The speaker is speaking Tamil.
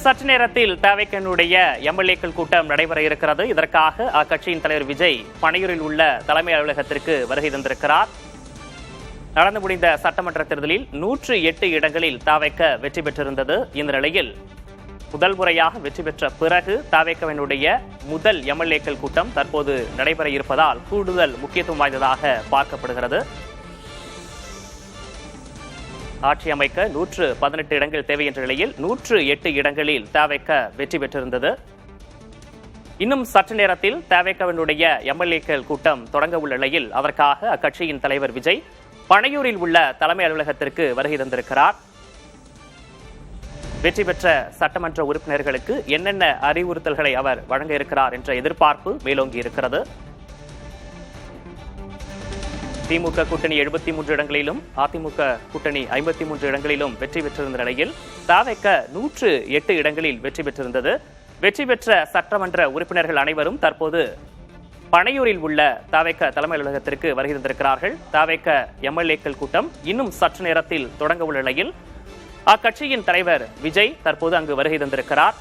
சற்று நேரத்தில் தவிகனுடைய எம்எல்ஏக்கள் கூட்டம் நடைபெற இருக்கிறது. இதற்காக அக்கட்சியின் தலைவர் விஜய் பனையூரில் உள்ள தலைமை அலுவலகத்திற்கு வருகை தந்திருக்கிறார். நடந்து முடிந்த சட்டமன்ற தேர்தலில் 108 இடங்களில் தவிக வெற்றி பெற்றிருந்தது. இந்த நிலையில் முதல் முறையாக வெற்றி பெற்ற பிறகு தவிகவினுடைய முதல் எம்எல்ஏக்கள் கூட்டம் தற்போது நடைபெற இருப்பதால் கூடுதல் முக்கியத்துவம் வாய்ந்ததாக பார்க்கப்படுகிறது. ஆட்சி அமைக்க 118 இடங்கள் தேவை என்ற நிலையில் 108 இடங்களில் தவிக வெற்றி பெற்றிருந்தது. இன்னும் சற்று நேரத்தில் தவிகவினுடைய எம்எல்ஏக்கள் கூட்டம் தொடங்க உள்ள நிலையில் அதற்காக அக்கட்சியின் தலைவர் விஜய் பனையூரில் உள்ள தலைமை அலுவலகத்திற்கு வருகை தந்திருக்கிறார். வெற்றி பெற்ற சட்டமன்ற உறுப்பினர்களுக்கு என்னென்ன அறிவுறுத்தல்களை அவர் வழங்க இருக்கிறார் என்ற எதிர்பார்ப்பு மேலோங்கி இருக்கிறது. திமுக கூட்டணி 73 இடங்களிலும் அதிமுக கூட்டணி 53 இடங்களிலும் வெற்றி பெற்றிருந்த நிலையில் தவிக 108 இடங்களில் வெற்றி பெற்றிருந்தது. வெற்றி பெற்ற சட்டமன்ற உறுப்பினர்கள் அனைவரும் தற்போது பனையூரில் உள்ள தவிக தலைமை அலுவலகத்திற்கு வருகை தந்திருக்கிறார்கள். தவிக எம்எல்ஏக்கள் கூட்டம் இன்னும் சற்று நேரத்தில் தொடங்க உள்ள நிலையில் அக்கட்சியின் தலைவர் விஜய் தற்போது அங்கு வருகை தந்திருக்கிறார்.